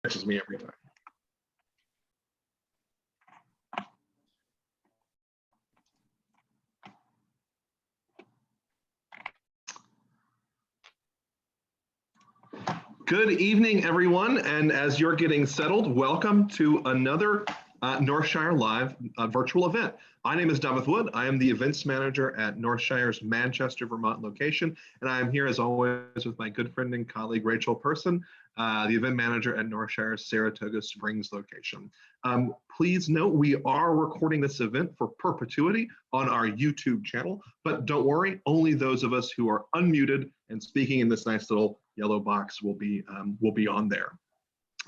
catches me every time. Good evening, everyone. And as you're getting settled, welcome to another Northshire Live virtual event. My name is David Wood. I am the events manager at Northshire's Manchester, Vermont location. And I am here as always with my good friend and colleague, Rachel Person, the event manager at Northshire's Saratoga Springs location. Please note we are recording this event for perpetuity on our YouTube channel, but don't worry, only those of us who are unmuted and speaking in this nice little yellow box will be on there.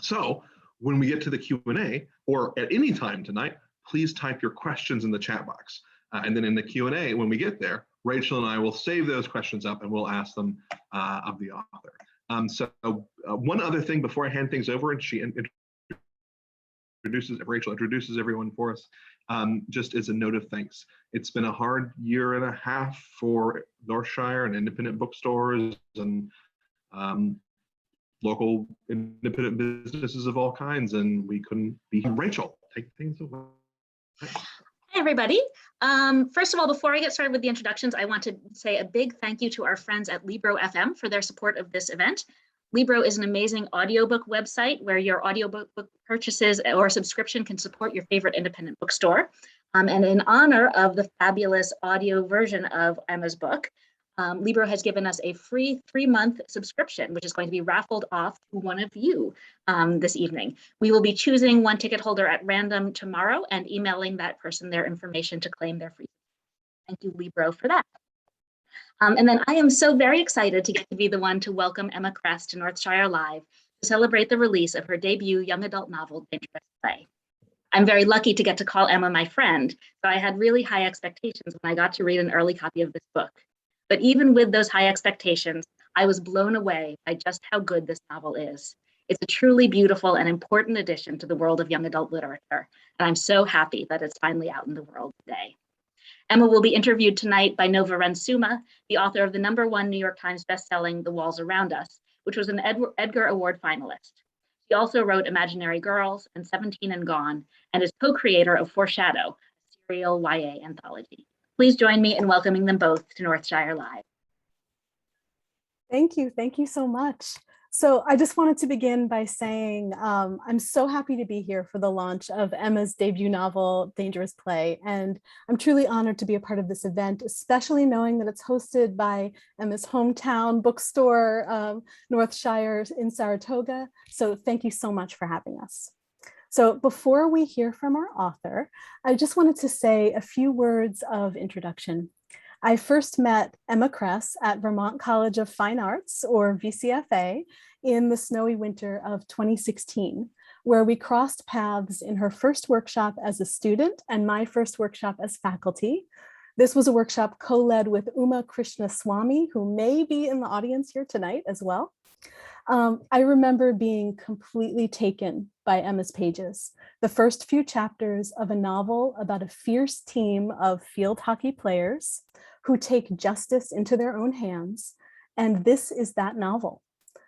So when we get to the Q&A, or at any time tonight, please type your questions in the chat box. And then in the Q&A, when we get there, Rachel and I will save those questions up and we'll ask them of the author. One other thing before I hand things over, and Rachel introduces everyone for us, just as a note of thanks. It's been a hard year and a half for Northshire and independent bookstores and local independent businesses of all kinds, and we couldn't be here. Rachel, take things away. Hey, everybody. First of all, before I get started with the introductions, I want to say a big thank you to our friends at Libro FM for their support of this event. Libro is an amazing audiobook website where your audiobook purchases or subscription can support your favorite independent bookstore. And in honor of the fabulous audio version of Emma's book, Libro has given us a free 3-month subscription, which is going to be raffled off to one of you this evening. We will be choosing one ticket holder at random tomorrow and emailing that person their information to claim their free. Thank you, Libro, for that. And then I am so very excited to get to be the one to welcome Emma Kress to Northshire Live to celebrate the release of her debut young adult novel, Dangerous Play. I'm very lucky to get to call Emma my friend, so I had really high expectations when I got to read an early copy of this book. But even with those high expectations, I was blown away by just how good this novel is. It's a truly beautiful and important addition to the world of young adult literature, and I'm so happy that it's finally out in the world today. Emma will be interviewed tonight by Nova Ren Suma, the author of the #1 New York Times bestselling The Walls Around Us, which was an Edgar Award finalist. She also wrote Imaginary Girls and 17 and Gone, and is co-creator of Foreshadow, a serial YA anthology. Please join me in welcoming them both to Northshire Live. Thank you so much. So I just wanted to begin by saying I'm so happy to be here for the launch of Emma's debut novel, Dangerous Play, and I'm truly honored to be a part of this event, especially knowing that it's hosted by Emma's hometown bookstore, Northshire in Saratoga. So thank you so much for having us. So before we hear from our author, I just wanted to say a few words of introduction. I first met Emma Kress at Vermont College of Fine Arts, or VCFA, in the snowy winter of 2016, where we crossed paths in her first workshop as a student and my first workshop as faculty. This was a workshop co-led with Uma Krishnaswamy, who may be in the audience here tonight as well. I remember being completely taken by Emma's pages, the first few chapters of a novel about a fierce team of field hockey players who take justice into their own hands. And this is that novel.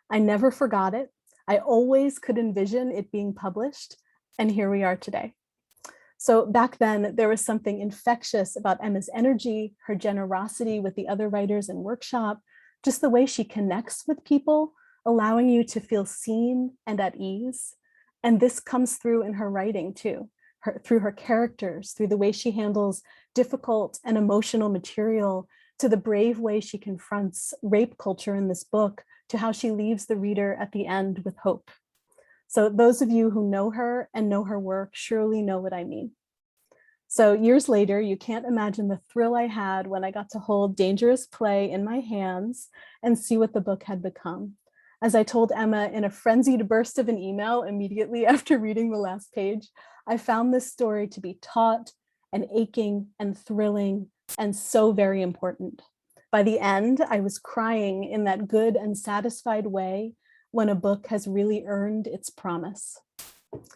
I never forgot it. I always could envision it being published, and here we are today. So back then, there was something infectious about Emma's energy, her generosity with the other writers in workshop, just the way she connects with people, allowing you to feel seen and at ease. And this comes through in her writing too, through her characters, through the way she handles difficult and emotional material, to the brave way she confronts rape culture in this book, to how she leaves the reader at the end with hope. So those of you who know her and know her work surely know what I mean. So years later, you can't imagine the thrill I had when I got to hold Dangerous Play in my hands and see what the book had become. As I told Emma in a frenzied burst of an email immediately after reading the last page, I found this story to be taut and aching and thrilling and so very important. By the end, I was crying in that good and satisfied way when a book has really earned its promise.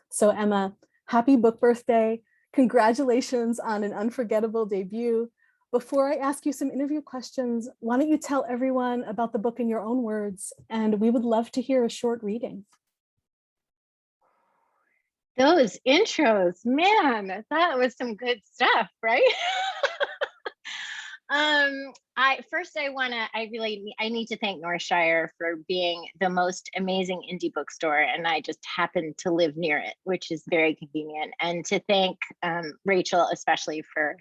So Emma, happy book birthday. Congratulations on an unforgettable debut. Before I ask you some interview questions, why don't you tell everyone about the book in your own words, and we would love to hear a short reading. Those intros, man, that was some good stuff, right? I need to thank Northshire for being the most amazing indie bookstore, and I just happen to live near it, which is very convenient. And to thank Rachel especially for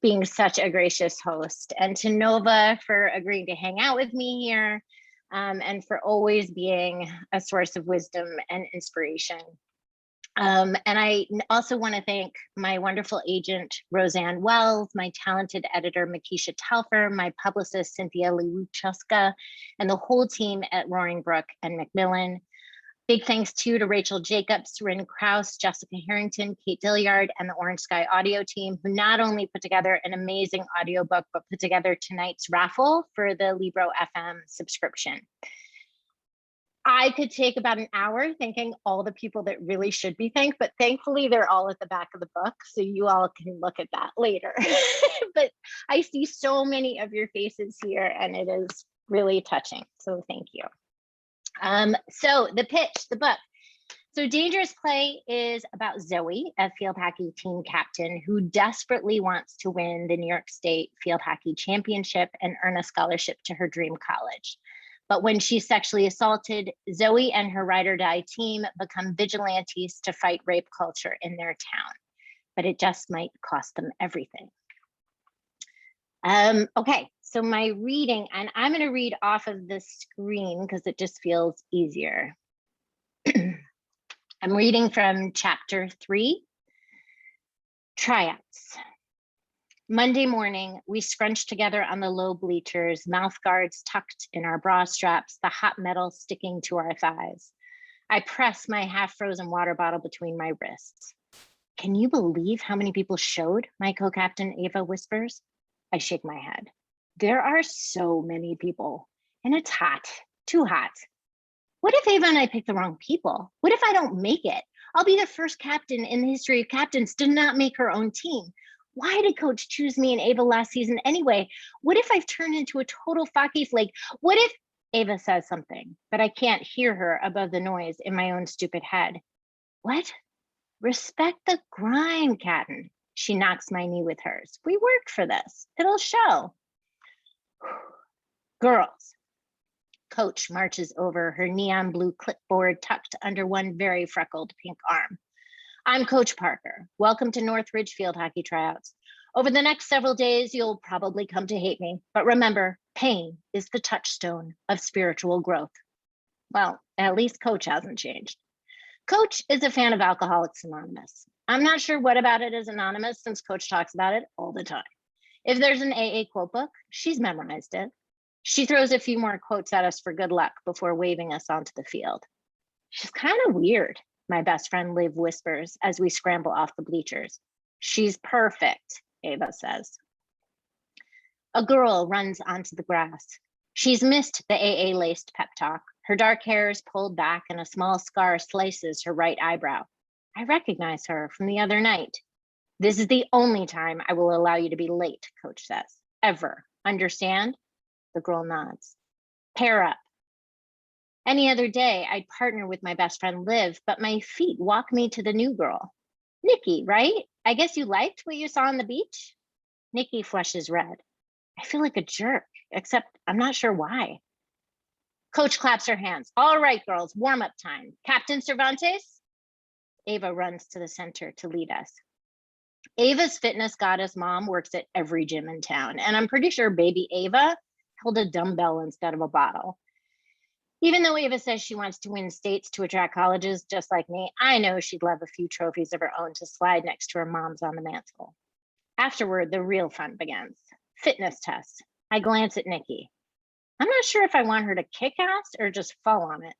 being such a gracious host, and to Nova for agreeing to hang out with me here, and for always being a source of wisdom and inspiration. And I also want to thank my wonderful agent, Roseanne Wells, my talented editor, Makisha Telfer, my publicist, Cynthia Liuchuska, and the whole team at Roaring Brook and Macmillan. Big thanks too to Rachel Jacobs, Rin Krause, Jessica Harrington, Kate Dilliard, and the Orange Sky audio team, who not only put together an amazing audiobook, but put together tonight's raffle for the Libro FM subscription. I could take about an hour thanking all the people that really should be thanked, but thankfully they're all at the back of the book, so you all can look at that later. But I see so many of your faces here, and it is really touching, so thank you. So the pitch, the book. So Dangerous Play is about Zoe, a field hockey team captain who desperately wants to win the New York State Field Hockey Championship and earn a scholarship to her dream college. But when she's sexually assaulted, Zoe and her ride or die team become vigilantes to fight rape culture in their town. But it just might cost them everything. Okay, so my reading, and I'm going to read off of the screen because it just feels easier. I'm reading from chapter 3, Tryouts. Monday morning, we scrunched together on the low bleachers, mouth guards tucked in our bra straps, the hot metal sticking to our thighs. I press my half-frozen water bottle between my wrists. Can you believe how many people showed? My co-captain Ava whispers. I shake my head. There are so many people, and it's hot, too hot. What if Ava and I pick the wrong people? What if I don't make it? I'll be the first captain in the history of captains to not make her own team. Why did coach choose me and Ava last season anyway? What if I've turned into a total Focky flake? What if Ava says something, but I can't hear her above the noise in my own stupid head? What? Respect the grind, Captain. She knocks my knee with hers. We worked for this. It'll show. Girls. Coach marches over, her neon blue clipboard tucked under one very freckled pink arm. I'm Coach Parker. Welcome to Northridge Field Hockey Tryouts. Over the next several days, you'll probably come to hate me, but remember, pain is the touchstone of spiritual growth. Well, at least Coach hasn't changed. Coach is a fan of Alcoholics Anonymous. I'm not sure what about it is anonymous since Coach talks about it all the time. If there's an AA quote book, she's memorized it. She throws a few more quotes at us for good luck before waving us onto the field. She's kind of weird, my best friend Liv whispers as we scramble off the bleachers. She's perfect, Ava says. A girl runs onto the grass. She's missed the AA-laced pep talk. Her dark hair is pulled back and a small scar slices her right eyebrow. I recognize her from the other night. This is the only time I will allow you to be late, Coach says. Ever. Understand? The girl nods. Pair up. Any other day, I'd partner with my best friend Liv, but my feet walk me to the new girl. Nikki, right? I guess you liked what you saw on the beach? Nikki flushes red. I feel like a jerk, except I'm not sure why. Coach claps her hands. All right, girls, warm-up time. Captain Cervantes? Ava runs to the center to lead us. Ava's fitness goddess mom works at every gym in town, and I'm pretty sure baby Ava held a dumbbell instead of a bottle. Even though Ava says she wants to win states to attract colleges just like me, I know she'd love a few trophies of her own to slide next to her mom's on the mantle. Afterward, the real fun begins. Fitness tests. I glance at Nikki. I'm not sure if I want her to kick ass or just fall on it.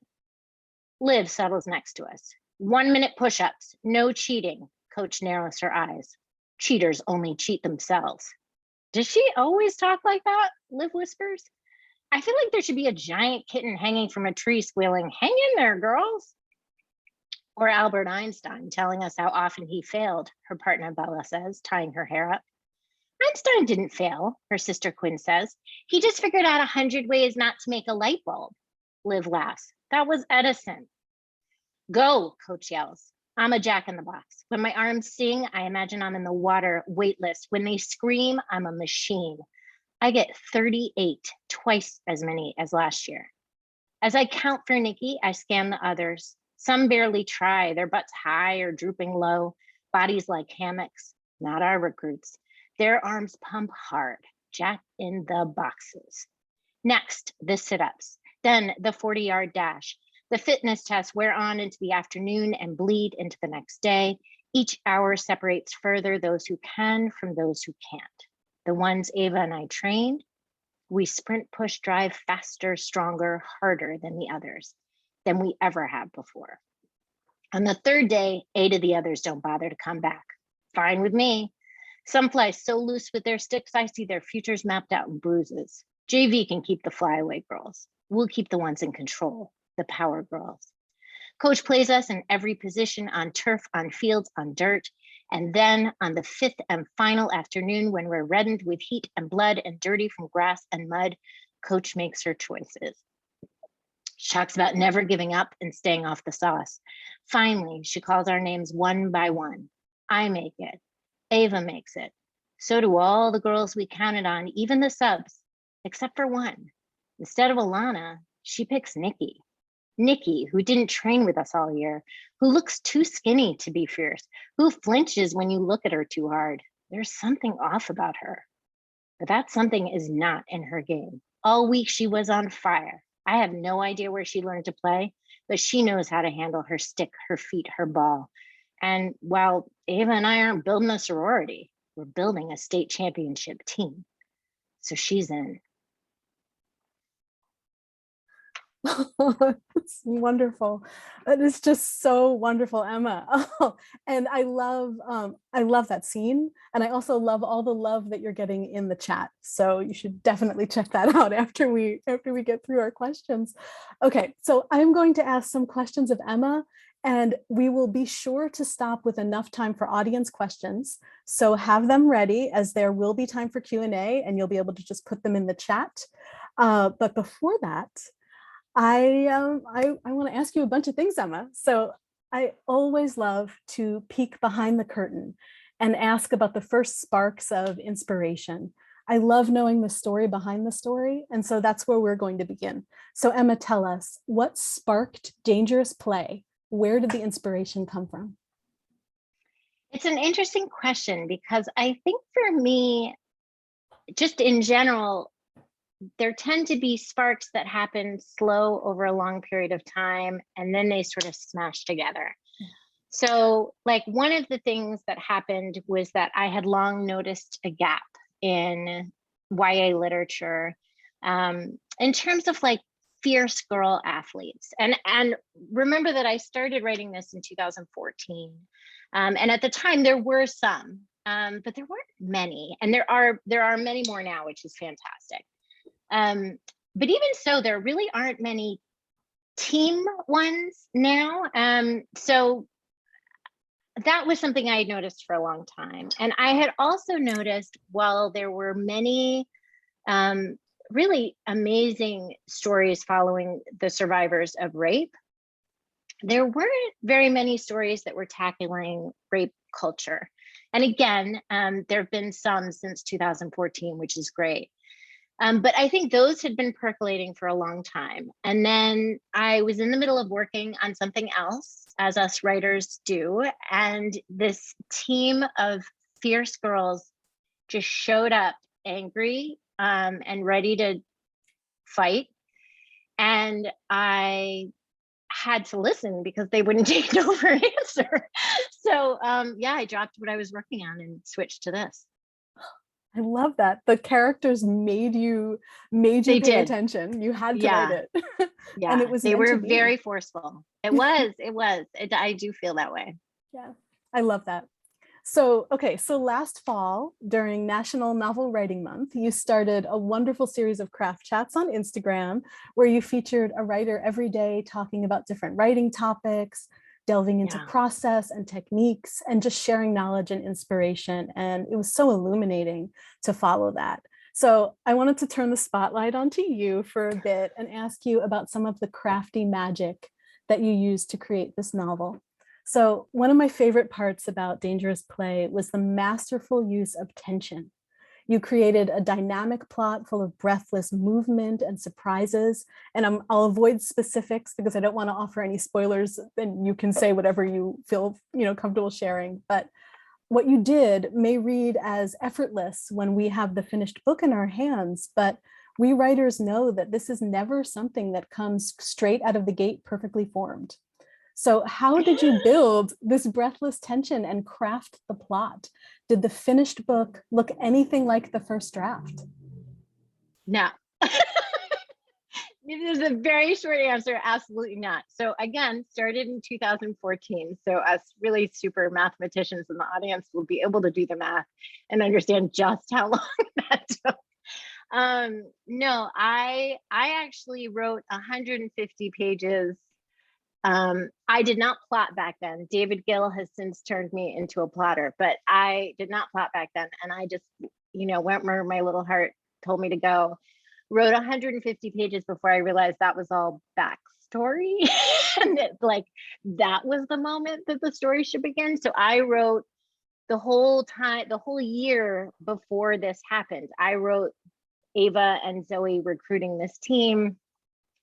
Liv settles next to us. 1 minute push-ups, no cheating. Coach narrows her eyes. Cheaters only cheat themselves. Does she always talk like that? Liv whispers. I feel like there should be a giant kitten hanging from a tree squealing, hang in there, girls. Or Albert Einstein telling us how often he failed, her partner Bella says, tying her hair up. Einstein didn't fail, her sister Quinn says. He just figured out 100 ways not to make a light bulb. Liv laughs. That was Edison. Go, Coach yells. I'm a jack in the box. When my arms sing, I imagine I'm in the water, weightless. When they scream, I'm a machine. I get 38, twice as many as last year. As I count for Nikki, I scan the others. Some barely try, their butts high or drooping low, bodies like hammocks, not our recruits. Their arms pump hard, jack in the boxes. Next, the sit-ups, then the 40-yard dash. The fitness tests wear on into the afternoon and bleed into the next day. Each hour separates further those who can from those who can't. The ones Ava and I trained, we sprint, push, drive faster, stronger, harder than the others, than we ever have before. On the third day, 8 of the others don't bother to come back. Fine with me. Some fly so loose with their sticks, I see their futures mapped out in bruises. JV can keep the flyaway girls. We'll keep the ones in control, the power girls. Coach plays us in every position, on turf, on fields, on dirt. And then on the 5th and final afternoon, when we're reddened with heat and blood and dirty from grass and mud, Coach makes her choices. She talks about never giving up and staying off the sauce. Finally, she calls our names one by one. I make it. Ava makes it. So do all the girls we counted on, even the subs, except for one. Instead of Alana, she picks Nikki. Nikki, who didn't train with us all year, who looks too skinny to be fierce, who flinches when you look at her too hard. There's something off about her, but that something is not in her game. All week she was on fire. I have no idea where she learned to play, but she knows how to handle her stick, her feet, her ball. And while Ava and I aren't building a sorority, we're building a state championship team. So she's in. It's wonderful. It is just so wonderful, Emma. Oh, and I love that scene. And I also love all the love that you're getting in the chat. So you should definitely check that out after we get through our questions. Okay, so I'm going to ask some questions of Emma, and we will be sure to stop with enough time for audience questions. So have them ready, as there will be time for Q&A, and you'll be able to just put them in the chat. But before that, I want to ask you a bunch of things, Emma. So I always love to peek behind the curtain and ask about the first sparks of inspiration. I love knowing the story behind the story. And so that's where we're going to begin. So Emma, tell us, what sparked Dangerous Play? Where did the inspiration come from? It's an interesting question, because I think for me, just in general, there tend to be sparks that happen slow over a long period of time, and then they sort of smash together. So like one of the things that happened was that I had long noticed a gap in YA literature in terms of like fierce girl athletes. And remember that I started writing this in 2014. And at the time there were some, but there weren't many. And there are many more now, which is fantastic. But even so, there really aren't many team ones now. So that was something I had noticed for a long time. And I had also noticed, while there were many really amazing stories following the survivors of rape, there weren't very many stories that were tackling rape culture. And again, there have been some since 2014, which is great. But I think those had been percolating for a long time. And then I was in the middle of working on something else, as us writers do. And this team of fierce girls just showed up angry and ready to fight. And I had to listen because they wouldn't take no for an answer. So yeah, I dropped what I was working on and switched to this. I love that. The characters made you pay attention. You had to write it. Yeah, and it was they were very forceful. It was. I do feel that way. Yeah, I love that. So, okay, so last fall during National Novel Writing Month, you started a wonderful series of craft chats on Instagram where you featured a writer every day talking about different writing topics, delving into process and techniques, and just sharing knowledge and inspiration. And it was so illuminating to follow that. So I wanted to turn the spotlight onto you for a bit and ask you about some of the crafty magic that you used to create this novel. So one of my favorite parts about Dangerous Play was the masterful use of tension. You created a dynamic plot full of breathless movement and surprises. And I'll avoid specifics because I don't want to offer any spoilers, and you can say whatever you feel comfortable sharing. But what you did may read as effortless when we have the finished book in our hands, but we writers know that this is never something that comes straight out of the gate perfectly formed. So how did you build this breathless tension and craft the plot? Did the finished book look anything like the first draft? No. This is a very short answer. Absolutely not. So again, started in 2014. So us really super mathematicians in the audience will be able to do the math and understand just how long that took. No, I actually wrote 150 pages. I did not plot back then. David Gill has since turned me into a plotter, but I did not plot back then. And I just, went where my little heart told me to go. Wrote 150 pages before I realized that was all backstory. And that was the moment that the story should begin. So I wrote the whole year before this happened. I wrote Ava and Zoe recruiting this team.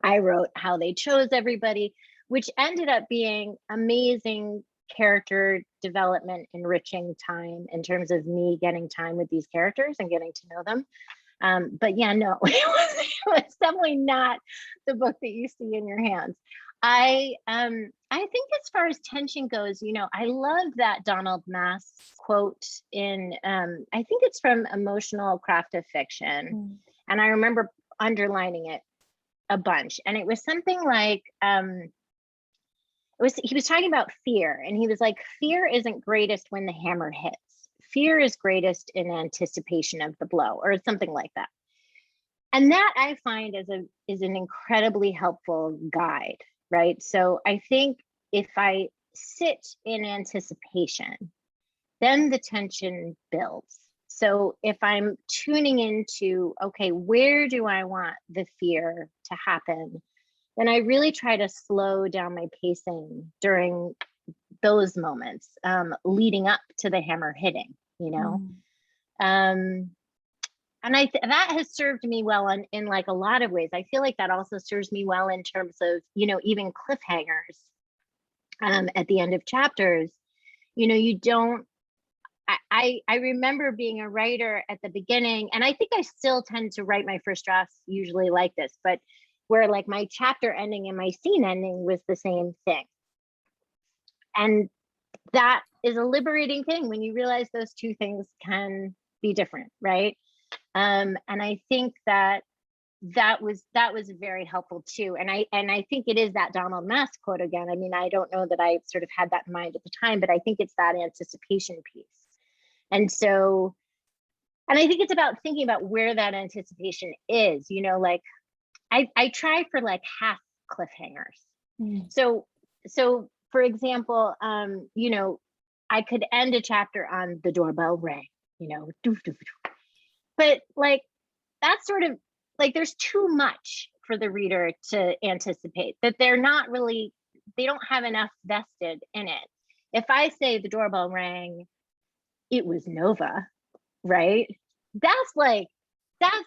I wrote how they chose everybody, which ended up being amazing character development, enriching time in terms of me getting time with these characters and getting to know them. But yeah, no, it was definitely not the book that you see in your hands. I think as far as tension goes, I love that Donald Mass quote in, I think it's from Emotional Craft of Fiction. And I remember underlining it a bunch. And it was something like, he was talking about fear, and he was like, fear isn't greatest when the hammer hits. Fear is greatest in anticipation of the blow, or something like that. And that I find is an incredibly helpful guide, right? So I think if I sit in anticipation, then the tension builds. So if I'm tuning into, okay, where do I want the fear to happen? Then I really try to slow down my pacing during those moments, leading up to the hammer hitting, and that has served me well in like a lot of ways. I feel like that also serves me well in terms of, even cliffhangers at the end of chapters. You don't, I remember being a writer at the beginning, and I think I still tend to write my first drafts usually like this, but where like my chapter ending and my scene ending was the same thing. And that is a liberating thing when you realize those two things can be different, right? And I think that was very helpful too. And I think it is that Donald Mass quote again. I mean, I don't know that I sort of had that in mind at the time, but I think it's that anticipation piece. And so, and I think it's about thinking about where that anticipation is, like I try for like half cliffhangers. So for example, I could end a chapter on the doorbell rang, but like that's sort of like there's too much for the reader to anticipate, that they don't have enough vested in it. If I say the doorbell rang, it was Nova, right? That's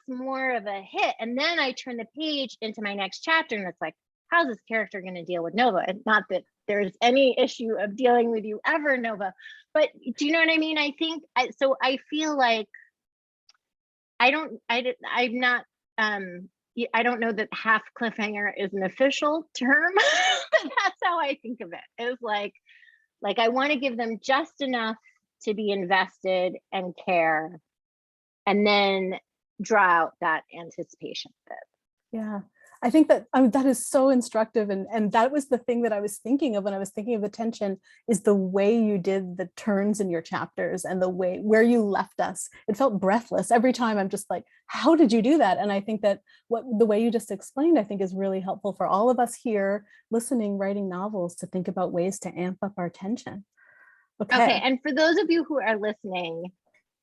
more of a hit. And then I turn the page into my next chapter and it's like, how's this character going to deal with Nova? Not that there's any issue of dealing with you ever, Nova, but do you know what I mean? I think, so I feel like I don't know that half cliffhanger is an official term, but that's how I think of it. It's like I want to give them just enough to be invested and care, and then draw out that anticipation bit. Yeah, I think that that is so instructive, and that was the thing that I was thinking of when I was thinking of the tension, is the way you did the turns in your chapters and the way where you left us. It felt breathless every time. I'm just like, how did you do that? And I think that the way you just explained, I think, is really helpful for all of us here listening, writing novels, to think about ways to amp up our tension. Okay, and for those of you who are listening,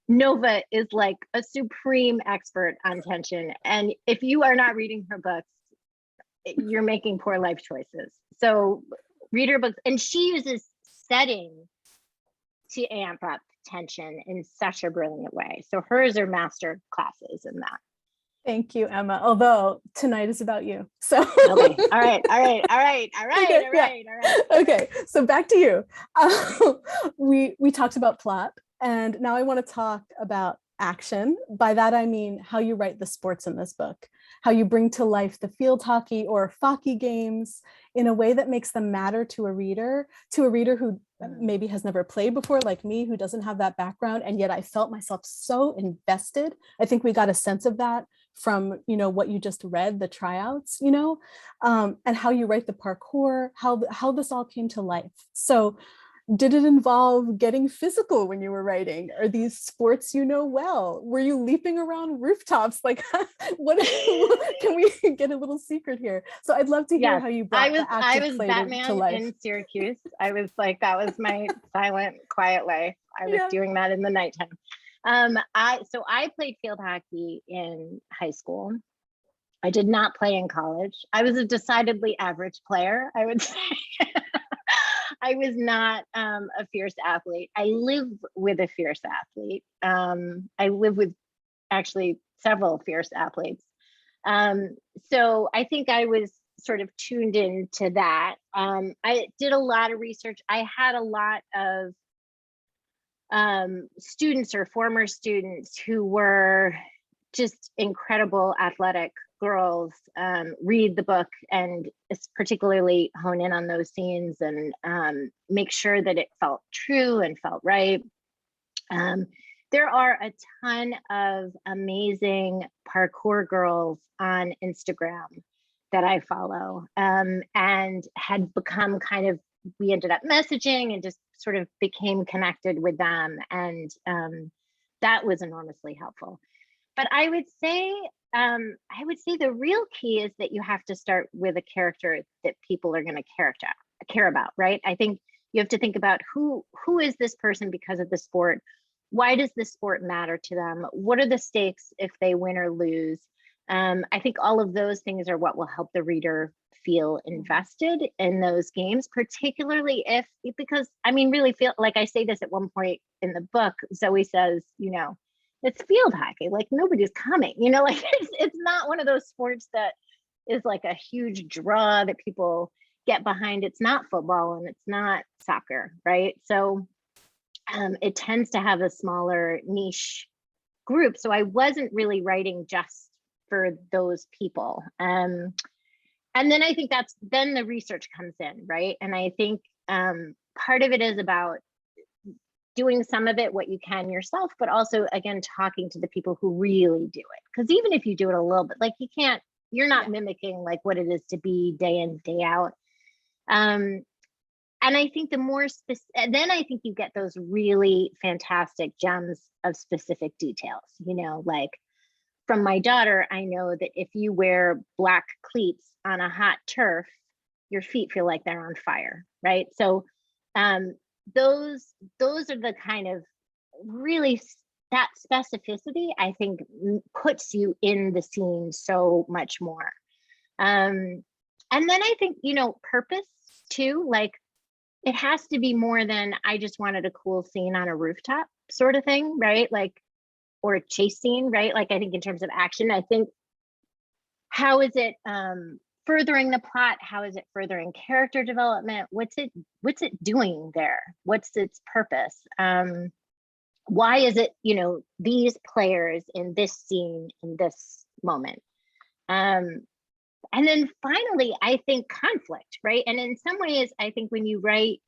Nova is like a supreme expert on tension. And if you are not reading her books, you're making poor life choices. So read her books. And she uses setting to amp up tension in such a brilliant way. So hers are master classes in that. Thank you, Emma. Although tonight is about you. So okay. All right. Okay. So back to you. We talked about plot, and now I want to talk about action. By that I mean how you write the sports in this book, how you bring to life the field hockey or hockey games in a way that makes them matter to a reader who maybe has never played before, like me, who doesn't have that background, and yet I felt myself so invested. I think we got a sense of that from, what you just read, the tryouts, and how you write the parkour, how this all came to life. So did it involve getting physical when you were writing? Are these sports well? Were you leaping around rooftops? Like, can we get a little secret here? So I'd love to hear how you brought the active play to life. In Syracuse. I was like, that was my silent, quiet life. I was doing that in the nighttime. I played field hockey in high school. I did not play in college. I was a decidedly average player, I would say. I was not a fierce athlete. I live with a fierce athlete. I live with actually several fierce athletes. So I think I was sort of tuned into that. I did a lot of research. I had a lot of students or former students who were just incredible athletic girls read the book and particularly hone in on those scenes and make sure that it felt true and felt right. There are a ton of amazing parkour girls on Instagram that I follow and had become we ended up messaging and just sort of became connected with them. And that was enormously helpful. But I would say the real key is that you have to start with a character that people are going to care about, right? I think you have to think about who is this person because of the sport? Why does this sport matter to them? What are the stakes if they win or lose? I think all of those things are what will help the reader feel invested in those games, particularly because really feel like I say this at one point in the book. Zoe says, it's field hockey, like nobody's coming, like it's not one of those sports that is like a huge draw that people get behind. It's not football and it's not soccer, right? So it tends to have a smaller niche group. So I wasn't really writing just for those people. And then I think then the research comes in, right? And I think part of it is about doing some of it, what you can yourself, but also, again, talking to the people who really do it. Because even if you do it a little bit, like you're not mimicking like what it is to be day in, day out. And I think then I think you get those really fantastic gems of specific details, like from my daughter, I know that if you wear black cleats on a hot turf, your feet feel like they're on fire, right? So those are the kind of really, that specificity, I think, puts you in the scene so much more. And then I think, purpose too, like it has to be more than I just wanted a cool scene on a rooftop sort of thing, right? Like, or a chase scene, right? Like I think in terms of action, I think how is it furthering the plot? How is it furthering character development? What's it doing there? What's its purpose? Why is it, these players in this scene, in this moment? And then finally, I think conflict, right? And in some ways, I think when you write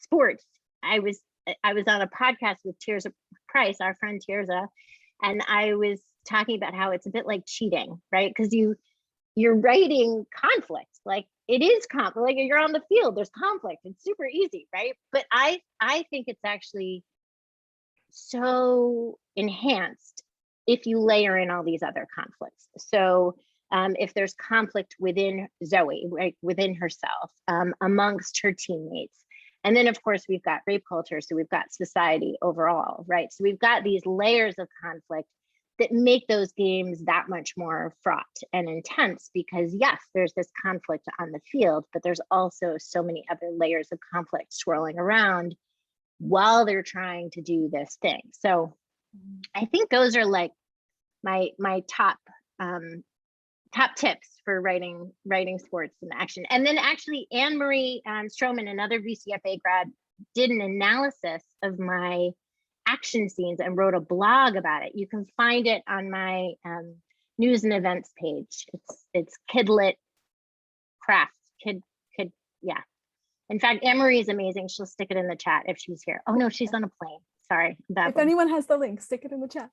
sports, I was on a podcast with Tirza Price, our friend Tirza, and I was talking about how it's a bit like cheating, right? Because you're writing conflict, like it is conflict, like you're on the field, there's conflict, it's super easy, right? But I think it's actually so enhanced if you layer in all these other conflicts. So if there's conflict within Zoe, right, within herself, amongst her teammates, and then of course we've got rape culture, so we've got society overall, right? So we've got these layers of conflict that make those games that much more fraught and intense, because yes, there's this conflict on the field, but there's also so many other layers of conflict swirling around while they're trying to do this thing. So I think those are like my top tips for writing sports in action. And then actually Anne-Marie Stroman, another VCFA grad, did an analysis of my action scenes and wrote a blog about it. You can find it on my news and events page. It's Kidlit Craft. Yeah. In fact, Anne-Marie is amazing. She'll stick it in the chat if she's here. Oh no, she's on a plane. Sorry. If anyone has the link, stick it in the chat.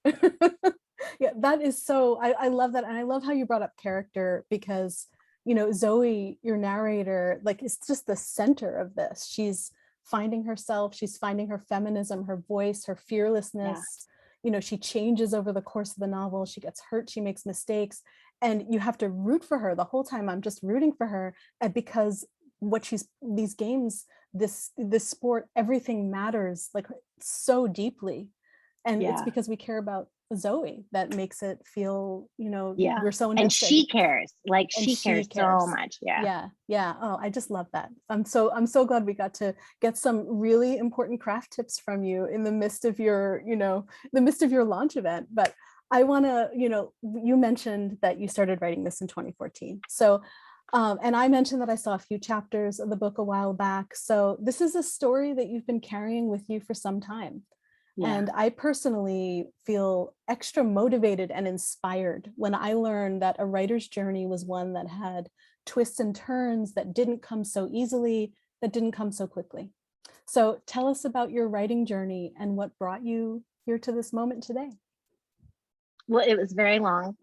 Yeah, that is so, I love that. And I love how you brought up character, because, you know, Zoe, your narrator, like, is just the center of this. She's finding herself, she's finding her feminism, her voice, her fearlessness. Yeah. You know, she changes over the course of the novel. She gets hurt, she makes mistakes, and you have to root for her the whole time. I'm just rooting for her, because what these games, this sport, everything matters like so deeply. And it's because we care about Zoe that makes it feel, you know, we're so invested. And she cares, like she cares so much. Yeah. Oh, I just love that. I'm so glad we got to get some really important craft tips from you in the midst of your, you know, the midst of your launch event. But I want to, you know, you mentioned that you started writing this in 2014. So and I mentioned that I saw a few chapters of the book a while back. So this is a story that you've been carrying with you for some time. Yeah. And I personally feel extra motivated and inspired when I learned that a writer's journey was one that had twists and turns, that didn't come so easily, that didn't come so quickly. So tell us about your writing journey and what brought you here to this moment today. Well, it was very long.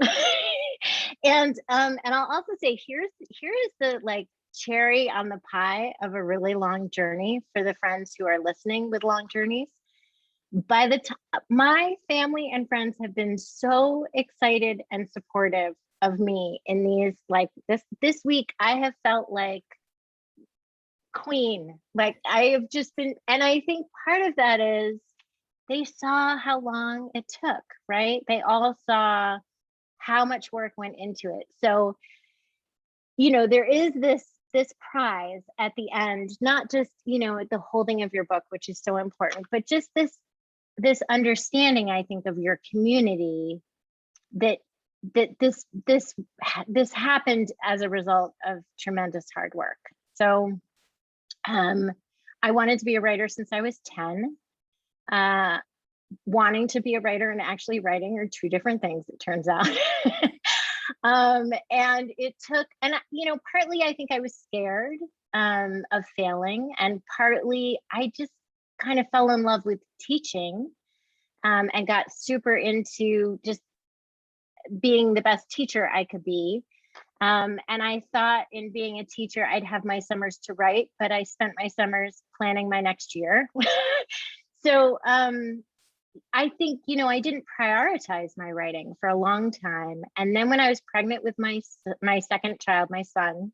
And I'll also say, here is the like cherry on the pie of a really long journey for the friends who are listening with long journeys. By the time my family and friends have been so excited and supportive of me in these, like this week, I have felt like queen. Like I have just been, and I think part of that is they saw how long it took, right? They all saw how much work went into it. So, you know, there is this prize at the end, not just, you know, the holding of your book, which is so important, but just this understanding, I think, of your community, that this happened as a result of tremendous hard work. So I wanted to be a writer since I was 10. Wanting to be a writer and actually writing are two different things, it turns out. And it took, and you know, partly I think I was scared of failing, and partly I just kind of fell in love with teaching and got super into just being the best teacher I could be. And I thought in being a teacher, I'd have my summers to write, but I spent my summers planning my next year. So I think, you know, I didn't prioritize my writing for a long time. And then when I was pregnant with my second child, my son,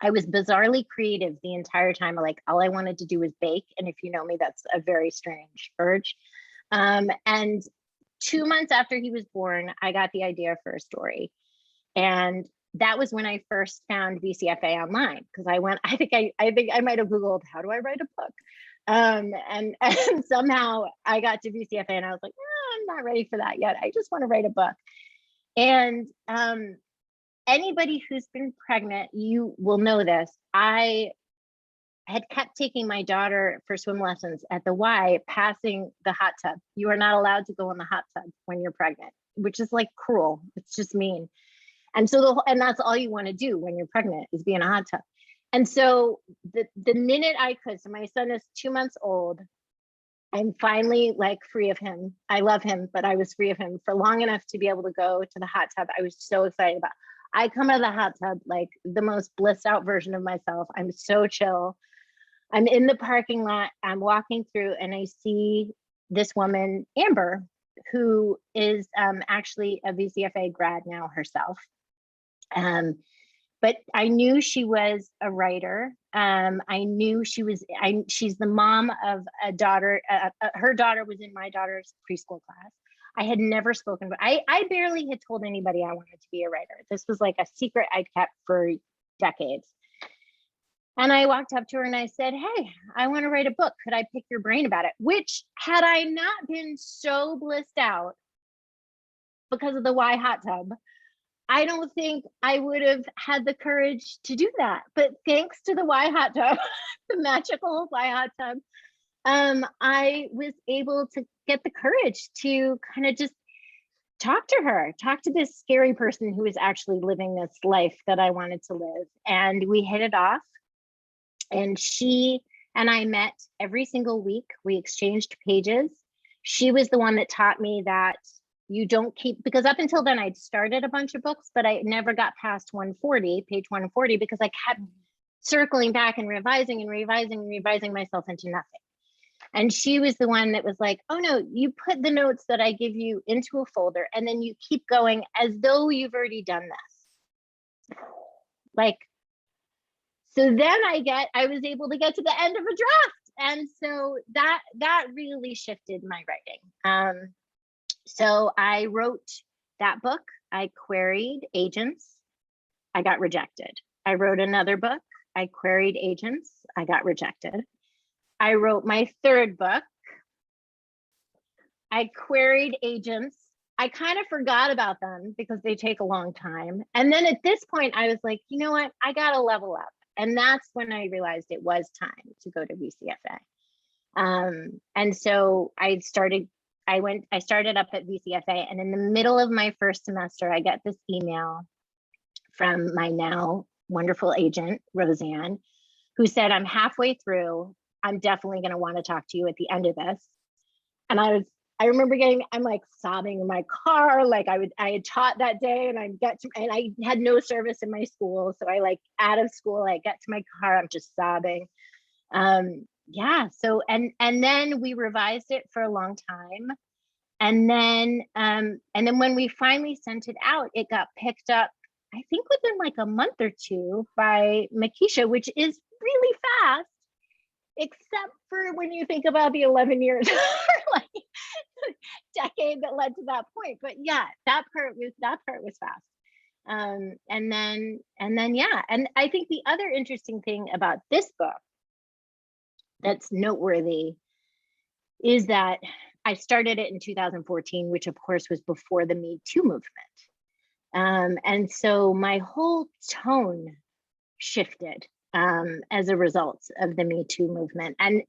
I was bizarrely creative the entire time. Like all I wanted to do was bake. And if you know me, that's a very strange urge. And 2 months after he was born, I got the idea for a story. And that was when I first found VCFA online, because I think I might have Googled, how do I write a book? And somehow I got to VCFA and I was like, I'm not ready for that yet. I just want to write a book. And anybody who's been pregnant, you will know this. I had kept taking my daughter for swim lessons at the Y, passing the hot tub. You are not allowed to go in the hot tub when you're pregnant, which is like cruel. It's just mean. And so and that's all you want to do when you're pregnant, is be in a hot tub. And so the minute I could, so my son is 2 months old, I'm finally like free of him. I love him, but I was free of him for long enough to be able to go to the hot tub. I was so excited about it. I come out of the hot tub like the most blissed out version of myself. I'm so chill. I'm in the parking lot, I'm walking through, and I see this woman, Amber, who is actually a VCFA grad now herself. But I knew she was a writer. I knew she's the mom of a daughter. Her daughter was in my daughter's preschool class. I had never spoken, but I barely had told anybody I wanted to be a writer. This was like a secret I'd kept for decades. And I walked up to her and I said, hey, I want to write a book. Could I pick your brain about it? Which, had I not been so blissed out because of the Y hot tub, I don't think I would have had the courage to do that. But thanks to the Y hot tub, the magical Y hot tub, I was able to get the courage to kind of just talk to her, talk to this scary person who was actually living this life that I wanted to live. And we hit it off. And she and I met every single week. We exchanged pages. She was the one that taught me that you don't keep, because up until then I'd started a bunch of books, but I never got past 140, page 140, because I kept circling back and revising myself into nothing. And she was the one that was like, oh no, you put the notes that I give you into a folder and then you keep going as though you've already done this. Like, so then I was able to get to the end of a draft. And so that really shifted my writing. So I wrote that book. I queried agents. I got rejected. I wrote another book. I queried agents. I got rejected. I wrote my third book. I queried agents. I kind of forgot about them because they take a long time. And then at this point, I was like, you know what? I got to level up. And that's when I realized it was time to go to VCFA. And so I started up at VCFA, and in the middle of my first semester, I get this email from my now wonderful agent, Roseanne, who said, I'm halfway through. I'm definitely going to want to talk to you at the end of this. And I remember I'm like sobbing in my car. Like I had taught that day and and I had no service in my school. So out of school, I get to my car, I'm just sobbing. Yeah. So, and then we revised it for a long time. And then when we finally sent it out, it got picked up, I think within like a month or two by Makisha, which is really fast, except for when you think about the 11 years, like decade that led to that point. But yeah, that part was fast. And then, yeah. And I think the other interesting thing about this book that's noteworthy is that I started it in 2014, which of course was before the Me Too movement. And so my whole tone shifted as a result of the Me Too movement and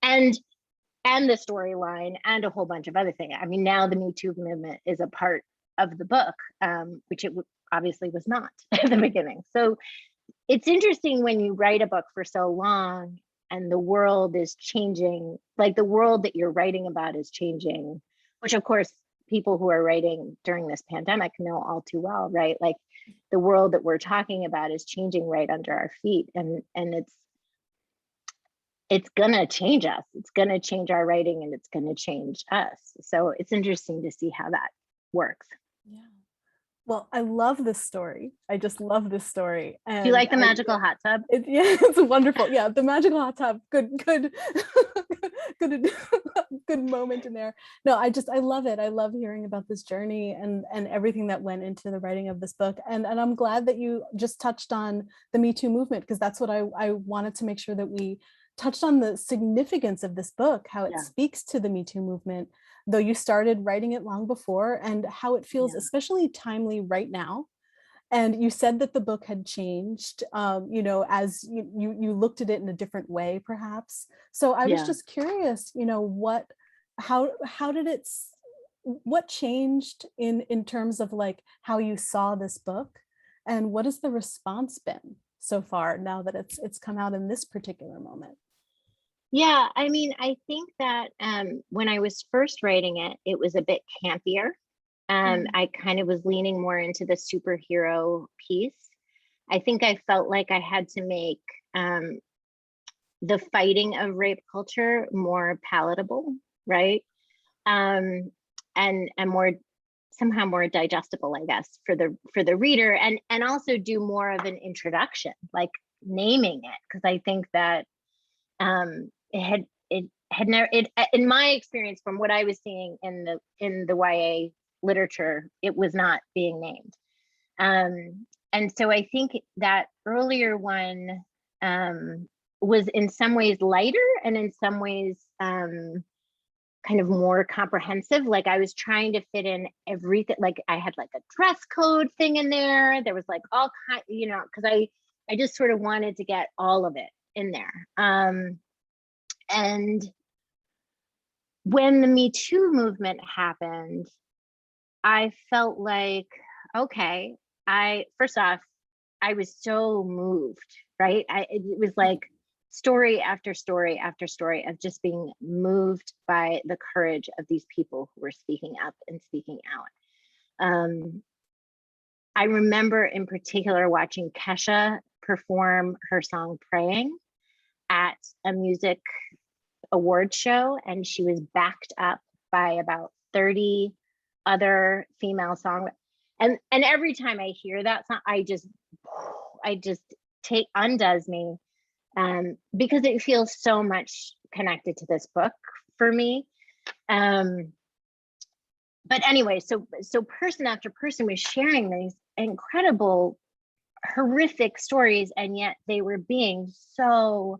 the storyline and a whole bunch of other things. I mean, now the Me Too movement is a part of the book, which it obviously was not at the beginning. So it's interesting when you write a book for so long and the world is changing, like the world that you're writing about is changing, which of course people who are writing during this pandemic know all too well, right? Like the world that we're talking about is changing right under our feet, and it's gonna change us. It's gonna change our writing, and it's gonna change us. So it's interesting to see how that works. Yeah. Well, I love this story. I just love this story. And do you like the magical hot tub? Yeah, it's wonderful. Yeah, the magical hot tub. Good, good moment in there. No, I love it. I love hearing about this journey and everything that went into the writing of this book. And I'm glad that you just touched on the Me Too movement, because that's what I wanted to make sure that we touched on, the significance of this book, how it speaks to the Me Too movement, though you started writing it long before, and how it feels especially timely right now. And you said that the book had changed, as you looked at it in a different way, perhaps. So I was just curious, what changed in terms of like how you saw this book, and what has the response been so far now that it's come out in this particular moment? Yeah, I mean, I think that when I was first writing it, it was a bit campier. I kind of was leaning more into the superhero piece. I think I felt like I had to make the fighting of rape culture more palatable, right? And somehow more digestible, I guess, for the reader, and also do more of an introduction, like naming it, because I think that it had never, in my experience, from what I was seeing in the YA literature, it was not being named. And so I think that earlier one was in some ways lighter and in some ways kind of more comprehensive. Like I was trying to fit in everything. Like I had like a dress code thing in there. There was like all kind, you know, because I just sort of wanted to get all of it in there. And when the Me Too movement happened, I felt like, okay, first off, I was so moved, right? It was like story after story after story of just being moved by the courage of these people who were speaking up and speaking out. I remember in particular watching Kesha perform her song Praying at a music award show, and she was backed up by about 30 other female songwriters. And every time I hear that song, I just undoes me, because it feels so much connected to this book for me. But anyway, so person after person was sharing these incredible, horrific stories, and yet they were being so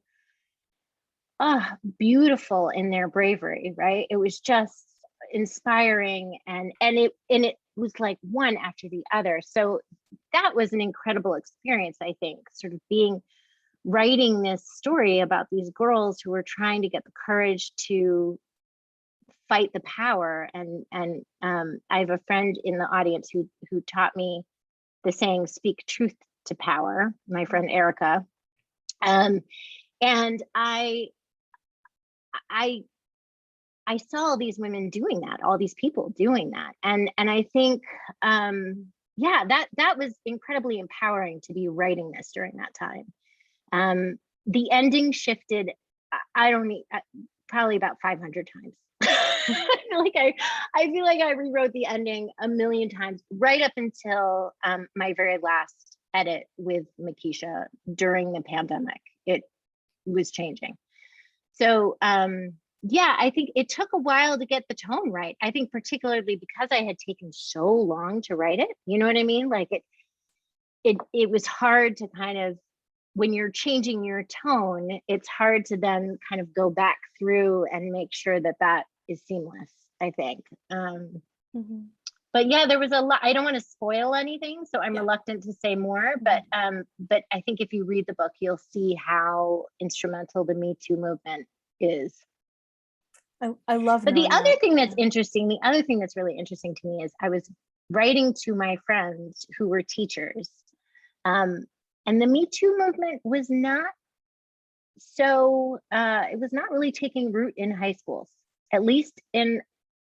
beautiful in their bravery, right? It was just inspiring, and it was like one after the other. So that was an incredible experience, I think, sort of writing this story about these girls who were trying to get the courage to fight the power. And I have a friend in the audience who taught me the saying, speak truth to power, my friend Erica. And I saw all these women doing that, all these people doing that. And I think, yeah, that was incredibly empowering to be writing this during that time. The ending shifted, probably about 500 times. I feel like I rewrote the ending a million times, right up until my very last edit with Makisha during the pandemic. It was changing. So yeah, I think it took a while to get the tone right. I think particularly because I had taken so long to write it, you know what I mean? Like it was hard to kind of, when you're changing your tone, it's hard to then kind of go back through and make sure that is seamless, I think. But yeah, there was a lot. I don't want to spoil anything, so I'm reluctant to say more, but I think if you read the book, you'll see how instrumental the Me Too movement is. I love. But the other thing that's interesting, the other thing that's really interesting to me is I was writing to my friends who were teachers, and the Me Too movement was not so, it was not really taking root in high schools, at least in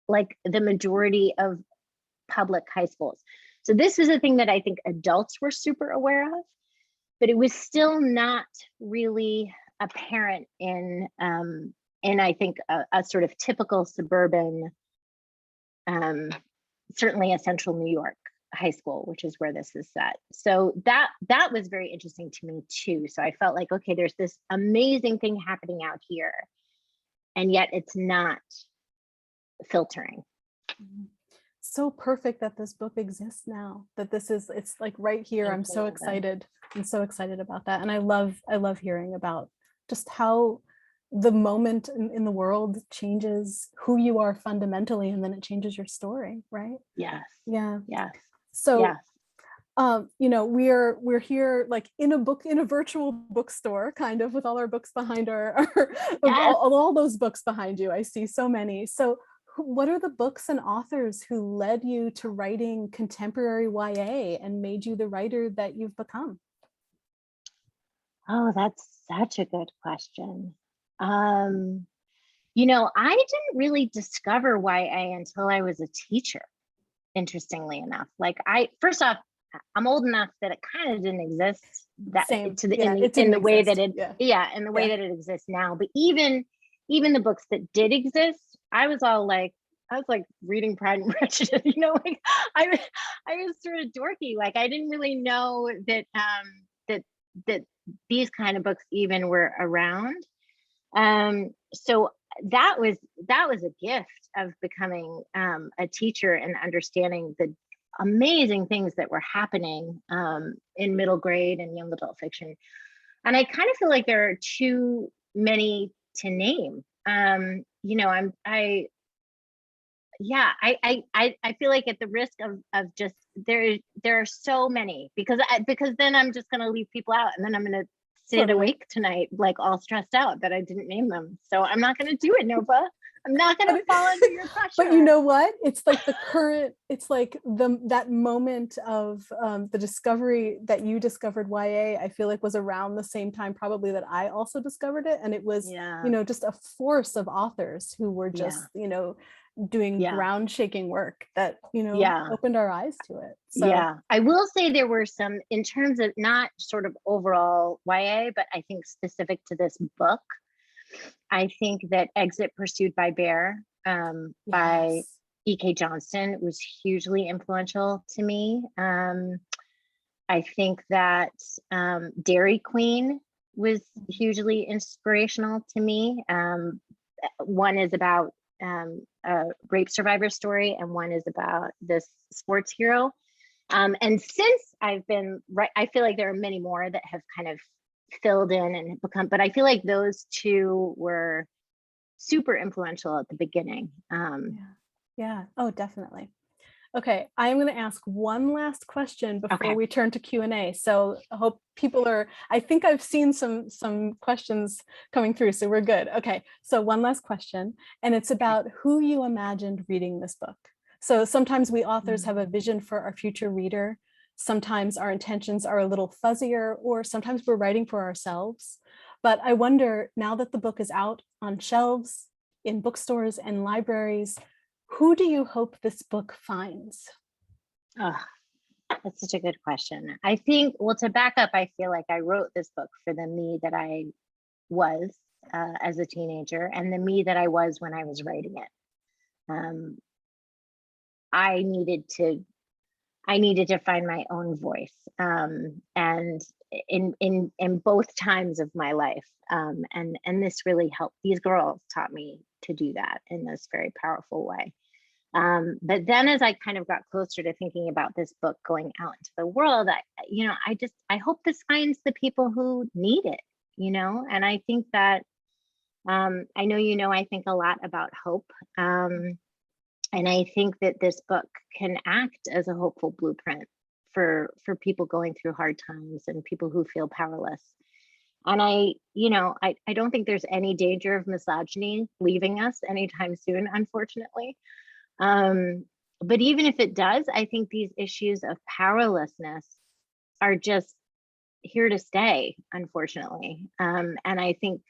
like the majority of public high schools. So this is a thing that I think adults were super aware of, but it was still not really apparent in I think a sort of typical suburban, certainly a central New York high school, which is where this is set. So that was very interesting to me too. So I felt like, okay, there's this amazing thing happening out here, and yet it's not filtering. So perfect that this book exists now, that it's like right here. I'm so excited. I'm so excited about that. And I love hearing about just how the moment in the world changes who you are fundamentally, and then it changes your story, right? Yes. Yeah. Yes. So, yes. You know, we're here like in a virtual bookstore, kind of, with all our books behind all those books behind you. I see so many. So what are the books and authors who led you to writing contemporary YA and made you the writer that you've become? Oh, that's such a good question. You know, I didn't really discover YA until I was a teacher, interestingly enough. Like first off, I'm old enough that it kind of didn't exist in the way that it exists now. But even the books that did exist, I was like reading Pride and Prejudice, you know, like I was sort of dorky. Like I didn't really know that that these kind of books even were around. So that was that was a gift of becoming a teacher and understanding the amazing things that were happening in middle grade and young adult fiction. And I kind of feel like there are too many to name. You know, I feel like at the risk of just there are so many, because then I'm just going to leave people out, and then I'm going to sit awake tonight like all stressed out that I didn't name them. So I'm not going to do it, Nova. I'm not going to fall under your pressure. But you know what? It's like it's like that moment of the discovery that you discovered YA, I feel like was around the same time probably that I also discovered it. And it was, you know, just a force of authors who were just, you know, doing ground shaking work that, you know, opened our eyes to it. So I will say there were some, in terms of not sort of overall YA, but I think specific to this book, I think that Exit Pursued by Bear by E.K. Johnston was hugely influential to me. I think that Dairy Queen was hugely inspirational to me. One is about a rape survivor story, and one is about this sports hero. And since I've been I feel like there are many more that have kind of filled in and become, but I feel like those two were super influential at the beginning. Oh, definitely. Okay, I'm going to ask one last question before we turn to Q&A. So I hope people I think I've seen some questions coming through, so we're good. Okay, so one last question, and it's about who you imagined reading this book. So sometimes we authors have a vision for our future reader. Sometimes our intentions are a little fuzzier, or sometimes we're writing for ourselves. But I wonder, now that the book is out on shelves, in bookstores and libraries, who do you hope this book finds? Oh, that's such a good question. I think, well, to back up, I feel like I wrote this book for the me that I was as a teenager, and the me that I was when I was writing it. I needed to find my own voice, and in both times of my life, and this really helped. These girls taught me to do that in this very powerful way. But then as I kind of got closer to thinking about this book going out into the world, I hope this finds the people who need it, you know. And I think that I know, you know, I think a lot about hope. And I think that this book can act as a hopeful blueprint for people going through hard times and people who feel powerless. And I don't think there's any danger of misogyny leaving us anytime soon, unfortunately. But even if it does, I think these issues of powerlessness are just here to stay, unfortunately. And I think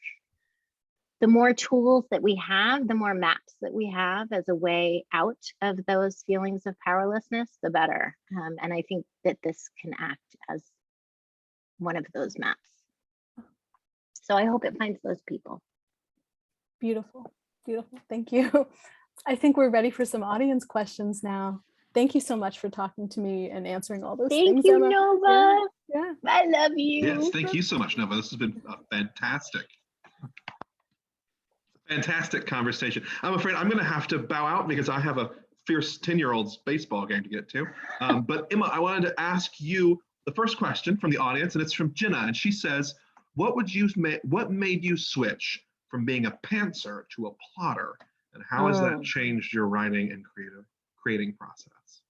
the more tools that we have, the more maps that we have as a way out of those feelings of powerlessness, the better. And I think that this can act as one of those maps. So I hope it finds those people. Beautiful, beautiful. Thank you. I think we're ready for some audience questions now. Thank you so much for talking to me and answering all those things. Thank you, Emma. Nova. Yeah. I love you. Yes, thank you so much, Nova. This has been fantastic. Fantastic conversation. I'm afraid I'm going to have to bow out because I have a fierce 10-year-old's baseball game to get to. But Emma, I wanted to ask you the first question from the audience, and it's from Jenna, and she says, what made you switch from being a pantser to a plotter, and how has that changed your writing and creating process?